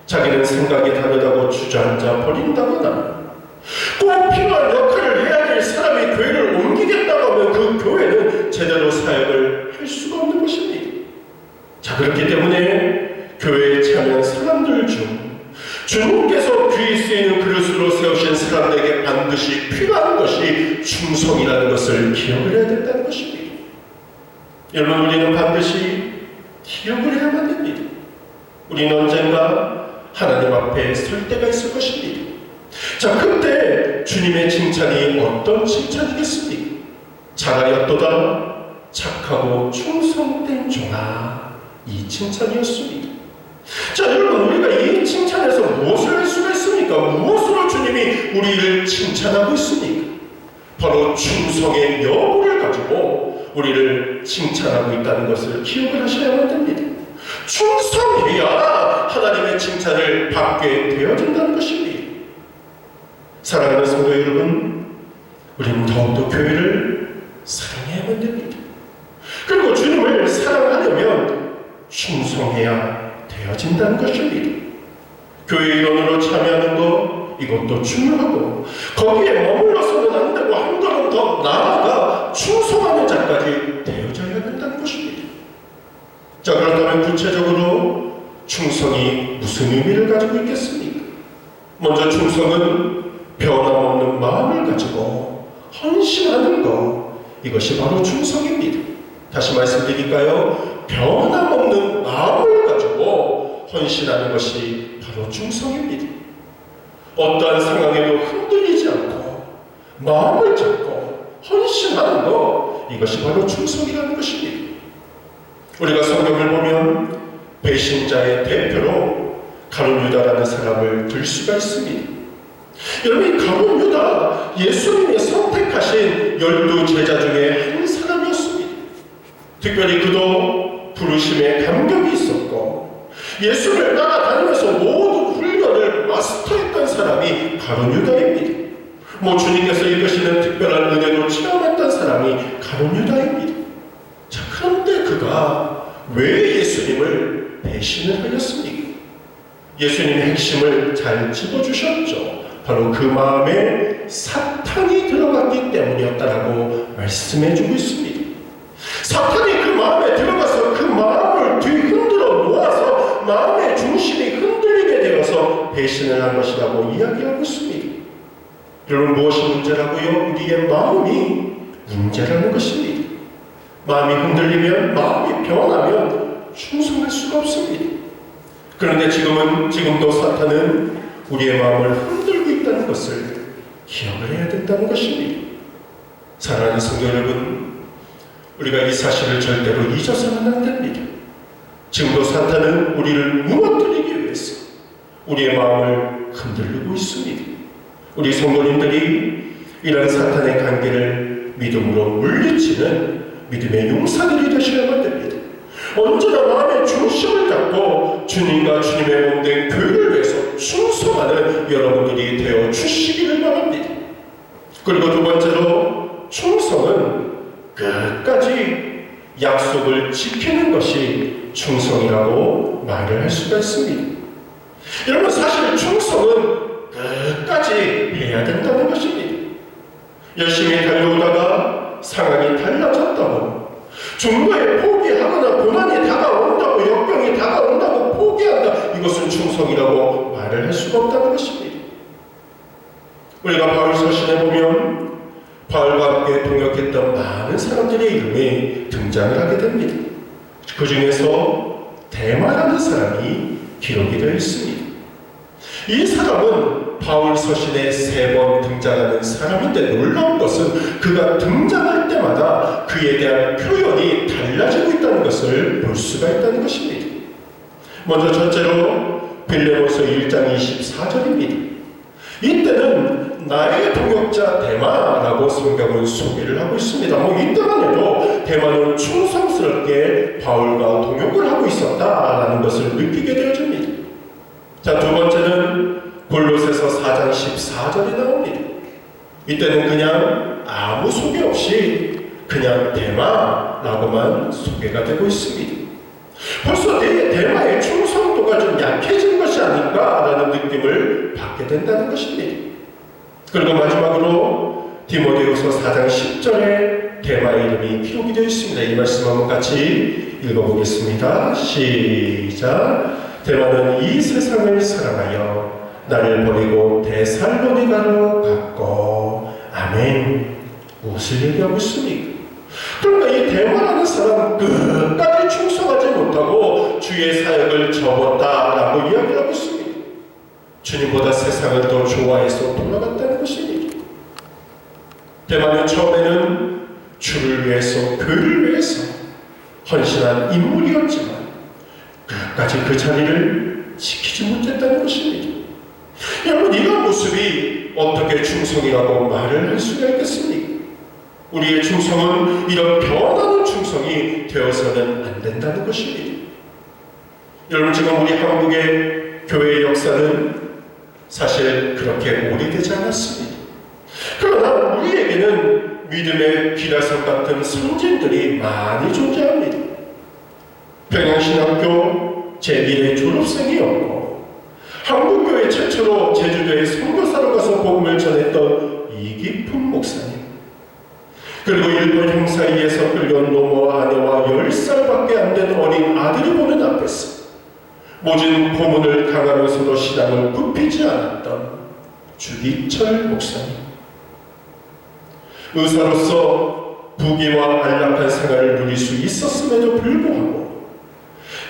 자기는 생각이 다르다고 주저앉아 버린다거나 꼭 필요한 역할을 해야 될 사람이 교회를 옮기겠다고 하면 그 교회는 제대로 사역을 할 수가 없는 것입니다. 자, 그렇기 때문에 교회에 참여한 사람들 중 주님께서 귀히 쓰이는 그릇으로 세우신 사람들에게 반드시 필요한 것이 충성이라는 것을 기억을 해야 된다는 것입니다. 여러분, 우리는 반드시 기억을 해야만 됩니다. 우리는 언젠가 하나님 앞에 설 때가 있을 것입니다. 자, 그때 주님의 칭찬이 어떤 칭찬이겠습니까? 잘하였도다 착하고 충성된 종아, 이 칭찬이었습니다. 자, 여러분, 우리가 이 칭찬에서 무엇을 할 수가 있습니까? 무엇으로 주님이 우리를 칭찬하고 있습니까? 바로 충성의 여부를 가지고 우리를 칭찬하고 있다는 것을 기억을 하셔야만 됩니다. 충성해야 하나님의 칭찬을 받게 되어진다는 것입니다. 사랑하는 성도 여러분, 우리는 더욱더 교회를 사랑해야만 됩니다. 그리고 주님을 사랑하려면 충성해야 되어진다는 것입니다. 교회 일원으로 참여하는 것, 이것도 중요하고 거기에 머물러서는 안 되고 한 걸음 더 나아가 충성하는 자까지 되어져야 된다는 것입니다. 자, 그렇다면 구체적으로 충성이 무슨 의미를 가지고 있겠습니까? 먼저 충성은 변함없는 마음을 가지고 헌신하는 것, 이것이 바로 충성입니다. 다시 말씀드릴까요? 변함없는 마음을 가지고 헌신하는 것이 바로 충성입니다. 어떠한 상황에도 흔들리지 않고 마음을 잡고 헌신하는 것, 이것이 바로 충성이라는 것입니다. 우리가 성경을 보면 배신자의 대표로 가룟 유다라는 사람을 들 수가 있습니다. 여러분, 가룟 유다, 예수님이 선택하신 12제자 중에 한 사람이었습니다. 특별히 그도 부르심에 감격이 있었고 예수를 따라다니면서 모든 훈련을 마스터했던 사람이 가룟 유다입니다. 주님께서 이끄시는 특별한 은혜도 체험했던 사람이 가룟 유다입니다. 자, 그런데 그가 왜 예수님을 배신을 하였습니까? 예수님의 핵심을 잘 짚어주셨죠. 바로 그 마음에 사탄이 들어갔기 때문이었다라고 말씀해주고 있습니다. 사탄이 그 마음에 들어가서 그 마음을 뒤흔들어 놓아서 마음의 중심이 흔들리게 되어서 배신을 한 것이라고 이야기하고 있습니다. 여러분, 무엇이 문제라고요? 우리의 마음이 문제라는 것입니다. 마음이 흔들리면, 마음이 변하면 충성할 수가 없습니다. 그런데 지금도 사탄은 우리의 마음을 흔들고 있다는 것을 기억을 해야 된다는 것입니다. 사랑하는 성도 여러분, 우리가 이 사실을 절대로 잊어서는 안 됩니다. 지금도 사탄은 우리를 무너뜨리기 위해서 우리의 마음을 흔들고 있습니다. 우리 성도님들이 이런 사탄의 관계를 믿음으로 물리치는 믿음의 용사들이 되셔야만 됩니다. 언제나 마음의 중심을 잡고 주님과 주님의 몸된 교회를 위해서 충성하는 여러분들이 되어 주시기를 바랍니다. 그리고 두 번째로, 충성은 끝까지 약속을 지키는 것이 충성이라고 말을 할 수가 있습니다. 여러분, 사실 충성은 끝까지 해야 된다는 것입니다. 열심히 달려오다가 상황이 달라졌다고, 중도에 포기하거나 고난이 다가온다고, 역병이 다가온다고 포기한다, 이것은 충성이라고 말을 할 수가 없다는 것입니다. 우리가 바울 서신에 보면 바울과 함께 동역했던 많은 사람들의 이름이 등장을 하게 됩니다. 그 중에서 대마라는 사람이 기록이 되어 있습니다. 이 사람은 바울 서신에 3번 등장하는 사람인데, 놀라운 것은 그가 등장할 때마다 그에 대한 표현이 달라지고 있다는 것을 볼 수가 있다는 것입니다. 먼저 첫째로 빌레몬서 1장 24절입니다. 이때는 나의 동역자 대마라고 성경은 소개를 하고 있습니다. 이때만 해도 대마는 충성스럽게 바울과 동역을 하고 있었다라는 것을 느끼게 되어집니다. 자, 두 번째는 골로새서 4장 14절이 나옵니다. 이때는 그냥 아무 소개 없이 그냥 대마라고만 소개가 되고 있습니다. 벌써 대마의 충성도가 좀 약해진 것이 아닌가라는 느낌을 받게 된다는 것입니다. 그리고 마지막으로 디모데후서 4장 10절에 대마의 이름이 기록이 되어 있습니다. 이 말씀 한번 같이 읽어보겠습니다. 시작. 대마는 이 세상을 사랑하여 나를 버리고 데살로니가로 갔고. 아멘. 무엇을 얘기하고 있습니까? 그러니까 이 대마라는 사람은 끝까지 충성하지 못하고 주의 사역을 접었다라고 이야기를 하고 있습니다. 주님보다 세상을 더 좋아해서 돌아갔다는 것입니다. 대마는 처음에는 주를 위해서, 교회를 위해서 헌신한 인물이었지만 끝까지 그 자리를 지키지 못했다는 것입니다. 여러분, 이런 모습이 어떻게 충성이라고 말을 할 수가 있겠습니까? 우리의 충성은 이런 변하는 충성이 되어서는 안 된다는 것입니다. 여러분, 지금 우리 한국의 교회의 역사는 사실 그렇게 오래되지 않았습니다. 그러나 우리에게는 믿음의 비라성 같은 선진들이 많이 존재합니다. 평양신학교 제1회 졸업생이었고 한국교회 최초로 제주도에 선교사로 가서 복음을 전했던 이기품 목사님, 그리고 일본 형사위에서 끌려온 노모와 아내와 10살밖에 안 된 어린 아들이 보는 앞에서 모진 고문을 당하면서도 신앙을 굽히지 않았던 주기철 목사님, 의사로서 부귀와 안락한 생활을 누릴 수 있었음에도 불구하고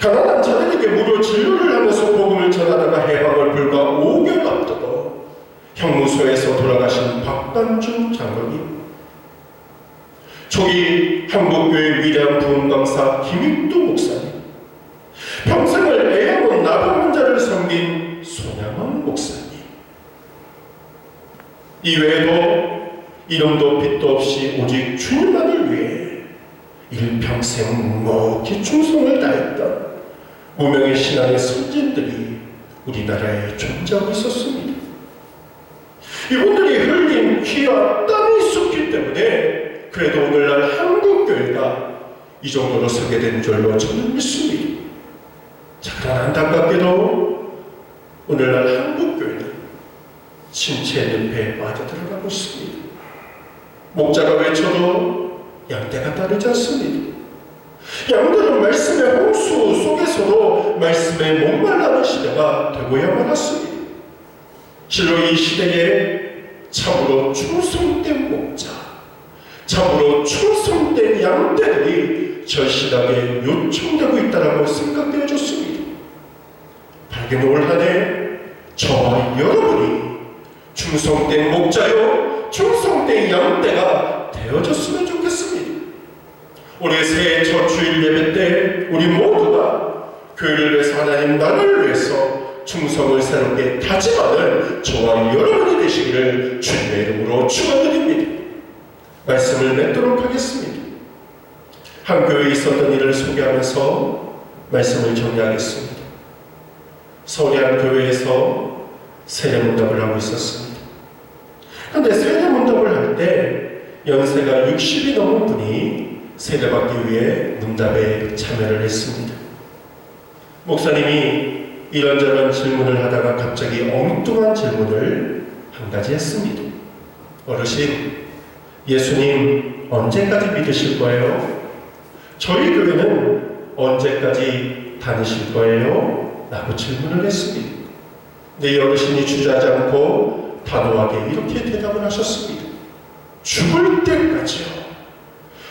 가난한 자들에게 무료 진료를 하면서 복음을 전하다가 해방을 불과 5개월 앞두고 형무소에서 돌아가신 박반중 장로님, 초기 한국교회 위대한 부흥강사 김익두 목사님, 평생을 애양원 나병 환자를 섬긴 손양원 목사님, 이외에도 이름도 빛도 없이 오직 주님만을 위해 일평생 묵묵히 충성을 다했던 무명의 신앙의 선진들이 우리나라에 존재하고 있었습니다. 이분들이 흘린 피와 땀이 있었기 때문에 그래도 오늘날 한국교회가 이 정도로 서게 된 줄로 저는 믿습니다. 자, 그러나 안타깝게도 오늘날 한국교회는 침체의 늪에 빠져들어가고 있습니다. 목자가 외쳐도 양떼가 따르지 않습니다. 양들은 말씀의 홍수 속에서도 말씀에 목말라는 시대가 되고야만 했습니다. 실로 이 시대에 참으로 충성된 목자, 참으로 충성된 양떼들이 절실하게 요청되고 있다고 생각되어졌습니다. 밝은 올 한해 저와 여러분이 충성된 목자요, 충성된 양떼가 되어졌으면 좋겠습니다. 올해 새해 첫 주일 예배 때 우리 모두가 교회를 위해서, 하나님 나라를 위해서 충성을 새롭게 다짐하는 저와 여러분이 되시기를 주님의 이름으로 축원드립니다. 말씀을 맺도록 하겠습니다. 한 교회에 있었던 일을 소개하면서 말씀을 정리하겠습니다. 서울의 한 교회에서 세례문답을 하고 있었습니다. 그런데 세례문답을 할 때 연세가 60이 넘은 분이 세례받기 위해 문답에 참여를 했습니다. 목사님이 이런저런 질문을 하다가 갑자기 엉뚱한 질문을 한 가지 했습니다. 어르신, 예수님 언제까지 믿으실 거예요? 저희 교회는 언제까지 다니실 거예요? 라고 질문을 했습니다. 네, 어르신이 주저하지 않고 단호하게 이렇게 대답을 하셨습니다. 죽을 때까지요.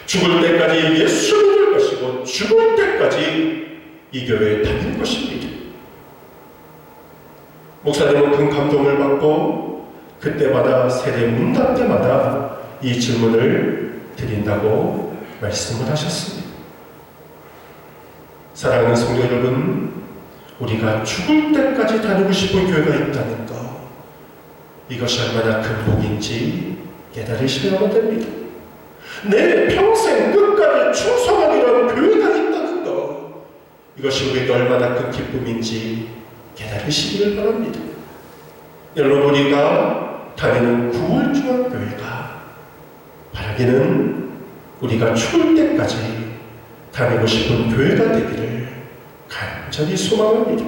죽을 때까지 예수 믿을 것이고 죽을 때까지 이 교회에 다닐 것입니다. 목사님은 큰 감동을 받고 그때마다 세례 문답 때마다 이 질문을 드린다고 말씀을 하셨습니다. 사랑하는 성도 여러분, 우리가 죽을 때까지 다니고 싶은 교회가 있다는 것, 이것이 얼마나 큰 복인지 깨달으시면 됩니다. 내 평생 끝까지 충성하리라는 교회가 있다는 것, 이것이 우리에게 얼마나 큰 기쁨인지 깨달으시기를 바랍니다. 여러분, 우리가 다니는 9월 중앙교회가 바라기는 우리가 죽을 때까지 다니고 싶은 교회가 되기를 간절히 소망합니다.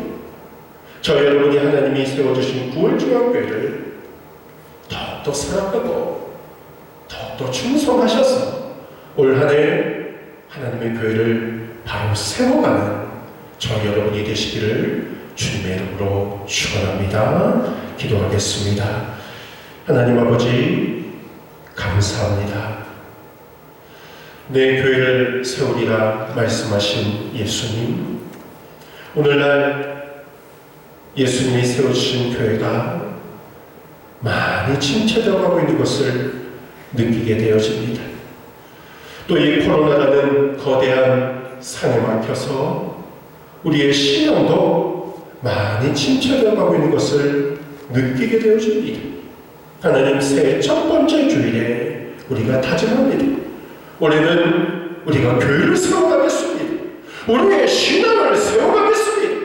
저 여러분이 하나님이 세워주신 9월 중앙교회를 더욱더 사랑하고 더욱더 충성하셔서 올 한 해 하나님의 교회를 바로 세워가는 저 여러분이 되시기를 주님의 이름으로 축원합니다. 기도하겠습니다. 하나님 아버지, 감사합니다. 내 교회를 세우리라 말씀하신 예수님, 오늘날 예수님이 세우신 교회가 많이 침체되어 가고 있는 것을 느끼게 되어집니다. 또 이 코로나라는 거대한 상에 막혀서 우리의 신앙도 많이 침체되어 가고 있는 것을 느끼게 되어집니다. 하나님, 새해 첫 번째 주일에 우리가 다짐합니다. 올해는 우리가 교회를 세워가겠습니다. 우리의 신앙을 세워가겠습니다.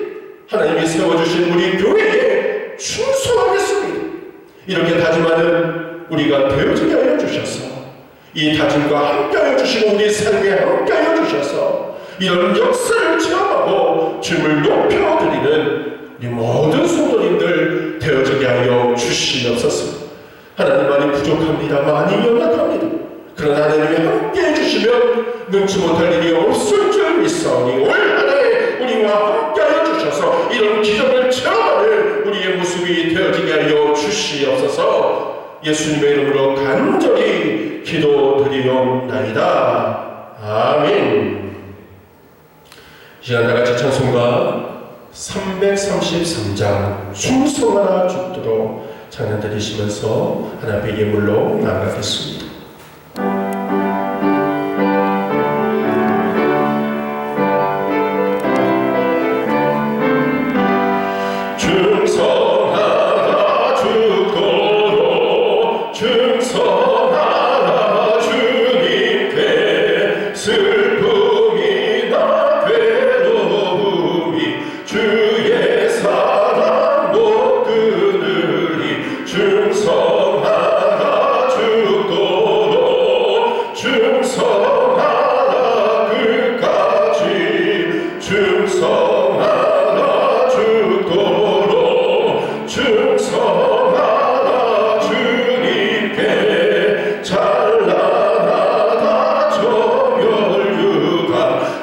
하나님이 세워주신 우리 교회에 충성하겠습니다. 이렇게 다짐하는 우리가 되어지게 하여 주셔서 이 다짐과 함께하여 주시고 우리 삶에 함께하여 주셔서 이런 역사를 체험하고 주님을 높여드리는 우리 모든 성도님들 되어지게 하여 주시옵소서. 하나님, 많이 부족합니다. 많이 연약합니다. 그러나 하나님이 함께해 주시면 능치 못할 일이 없을 줄 믿사오니 올 한 해 우리와 함께하여 주셔서 이런 기적을 체험하는 우리의 모습이 되어지게 하여 주시옵소서. 예수님의 이름으로 간절히 기도드리옵나이다. 아멘. 이 시간 다같이 찬송가 333장 충성하라 죽도록 찬양 드리시면서 하나님의 예물로 나아가겠습니다. 충성하라 죽도록 충성하라 주님께 슬픔이나 괴로움이 주의 사랑 못 끊으리 충성하라 죽도록 충성하라 끝까지 충성하라 죽도록 충성하라 주님께 찬란하다 정열유가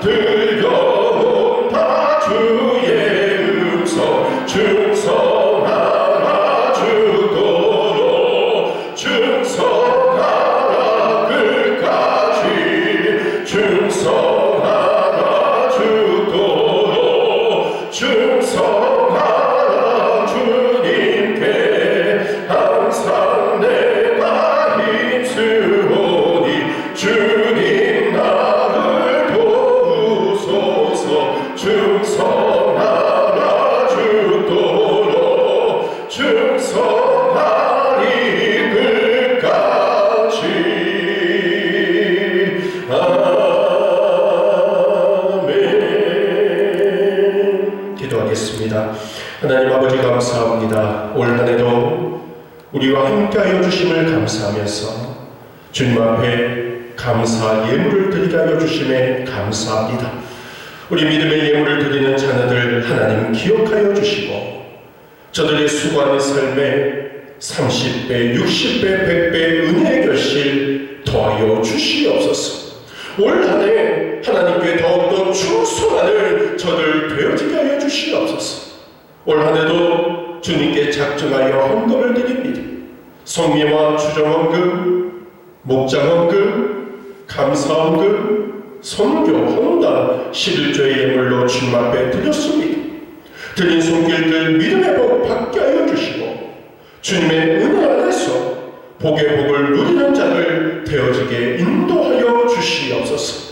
들려온다 주의 음성 충성하라 죽도록 충성하라 끝까지 충성하라 죽도록 충성하라 주님께 항상 내가 힘쓰오니 주님 나를 도우소서 충성하라 죽도록 충성하리 끝까지. 아멘. 기도하겠습니다. 하나님 아버지, 감사합니다. 올 한 해도 우리와 함께하여 주심을 감사하면서 주님 앞에 감사 예물을 드리게 하여 주심에 감사합니다. 우리 믿음의 예물을 드리는 자녀들 하나님 기억하여 주시고 저들의 수고하는 삶에 30배, 60배, 100배 은혜의 결실 더하여 주시옵소서. 올 한 해 하나님께 더욱더 충성하는 저들 되어지게 하여 주시옵소서. 올 한 해도 주님께 작정하여 헌금을 드립니다. 성미와 추정헌금, 목장헌금, 감사헌금, 선교, 헌당, 11조의 예물로 주님 앞에 드렸습니다. 드린 손길들 믿음의 복 받게 하여 주시고 주님의 은혜 안에서 복의 복을 누리는 자를 되어지게 인도하여 주시옵소서.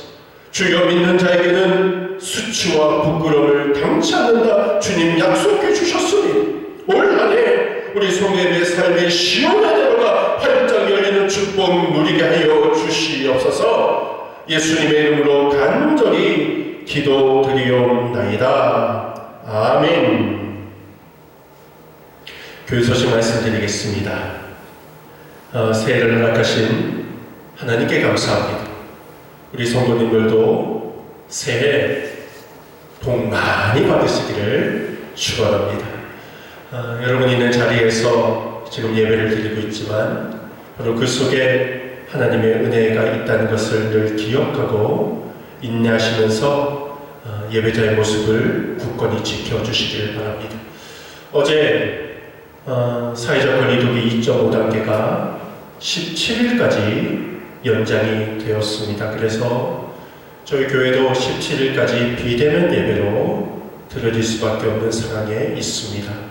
주여, 믿는 자에게는 수치와 부끄러움을 당치 않는다 주님 약속해 주셨으니 올 한 해 우리 성도님의 삶의 시원한 대로가 활짝 열리는 축복 누리게 하여 주시옵소서. 예수님의 이름으로 간절히 기도드리옵나이다. 아멘. 교회 소식 말씀드리겠습니다. 새해를 허락하신 하나님께 감사합니다. 우리 성도님들도 새해 복 많이 받으시기를 축원합니다. 여러분 있는 자리에서 지금 예배를 드리고 있지만 바로 그 속에 하나님의 은혜가 있다는 것을 늘 기억하고 인내하시면서 예배자의 모습을 굳건히 지켜주시기를 바랍니다. 어제 사회적 거리두기 2.5단계가 17일까지 연장이 되었습니다. 그래서 저희 교회도 17일까지 비대면 예배로 드려질 수밖에 없는 상황에 있습니다.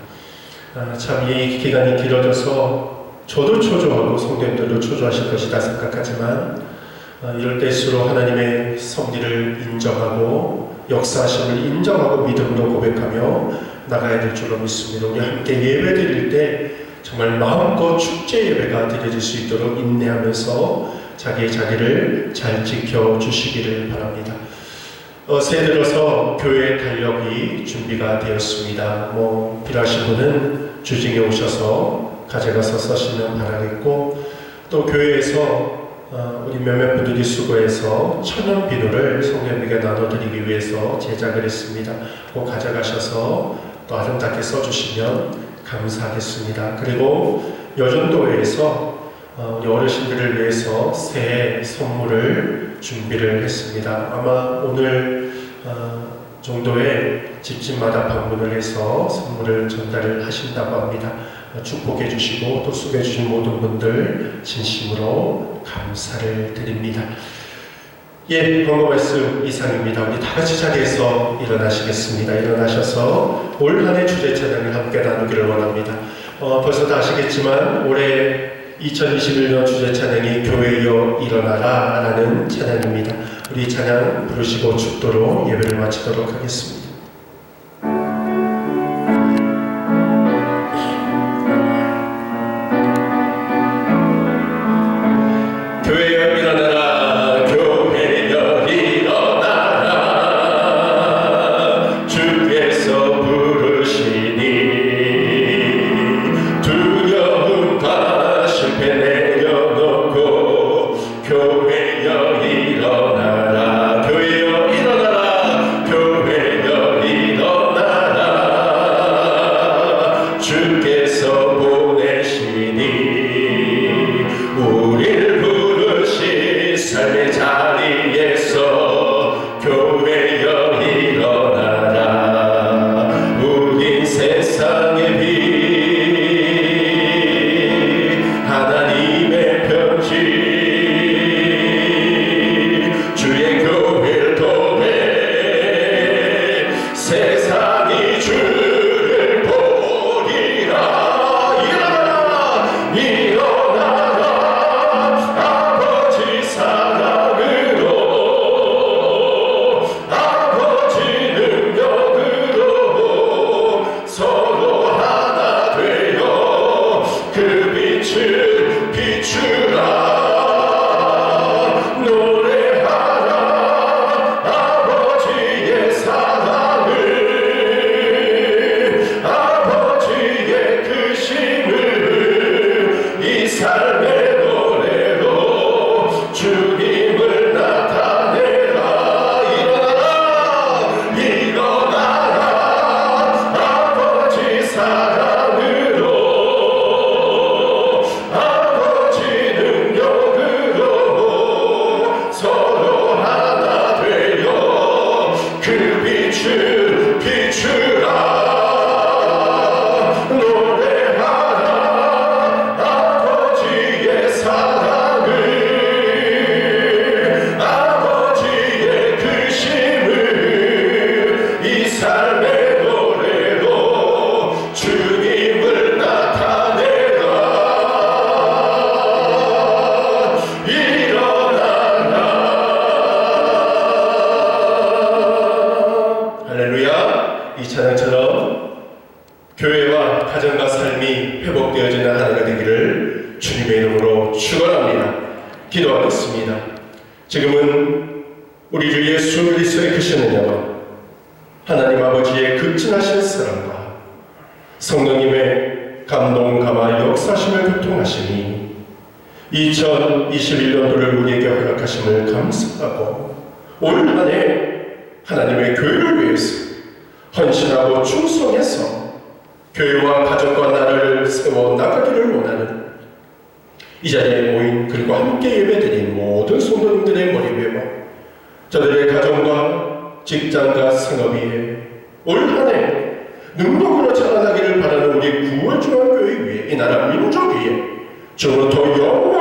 참 이 기간이 길어져서 저도 초조하고 성도님들도 초조하실 것이다 생각하지만 이럴 때일수록 하나님의 섭리를 인정하고 역사하심을 인정하고 믿음으로 고백하며 나가야 될 줄로 믿습니다. 우리 함께 예배 드릴 때 정말 마음껏 축제 예배가 드려질 수 있도록 인내하면서 자기의 자리를 잘 지켜주시기를 바랍니다. 새해 들어서 교회 달력이 준비가 되었습니다. 필요하신 분은 주중에 오셔서 가져가서 쓰시면 바라겠고, 또 교회에서 우리 몇몇 분들이 수고해서 천연 비누를 성도님에게 나눠드리기 위해서 제작을 했습니다. 꼭 가져가셔서 또 아름답게 써주시면 감사하겠습니다. 그리고 여전도회에서 우리 어르신들을 위해서 새해 선물을 준비를 했습니다. 아마 오늘 정도에 집집마다 방문을 해서 선물을 전달을 하신다고 합니다. 축복해 주시고 또 수고해 주신 모든 분들 진심으로 감사를 드립니다. 광고 말씀 이상입니다. 우리 다 같이 자리에서 일어나시겠습니다. 일어나셔서 올 한 해 주제 찬양을 함께 나누기를 원합니다. 벌써 다 아시겠지만 올해 2021년 주제 찬양이 교회여 일어나라 라는 찬양입니다. 우리 찬양 부르시고 축도로 예배를 마치도록 하겠습니다. 교회여 일어나라, 교회여 일어나라, 주께서 부르시니 두려움과 실패 내려놓고 교회여 일어나라, 교회여 일어나라, 교회여 일어나라, 주께서 보내시니 우리를 부르신 삶의 자리에서 교회여 일어나라. 우린 세상의 빛, 하나님의 편지, 주의 교회를 통해 세상이 주를 보리라. 일어나라, 일어나라, 아버지 사랑으로, 아버지 능력으로 서로 하나 되어 그 빛을 비추라. 노래하라 아버지의 사랑을, 아버지의 크심을 이 삶의 노래로 주님을 나타내라. 일어나라, 일어나라, 아버지 사랑으로, 아버지 능력으로 서로 하나 되어 그 빛을 비추라. 노래하라 아버지의 사랑을, 아버지의 크심을 이 삶의 노래로 주님을 나타내라. 일어나라. 할렐루야. 이 찬양처럼 교회와 가정과 삶이 회복되어지는 한 해가 되기를 주님의 이름으로 축원합니다. 기도하겠습니다. 지금은 우리 주 예수 그리스도의 크신 은혜와 하나님 아버지의 극진하신 사랑과 성령님의 감동 감화 역사심을 교통하시니 2021년도를 우리에게 허락하심을 감사하고 올 한 해 하나님의 교회를 위해서 헌신하고 충성해서 교회와 가정과 나라를 세워 나가기를 원하는 이 자리에 모인 그리고 함께 예배드린 모든 성도님들의 머리 위에와 저들의 가정과 직장과 생업 위에 올 한 해 능력으로 자라나기를 바라는 우리 구원중앙교회 위에 이 나라 민족 위에 주로부터 영원히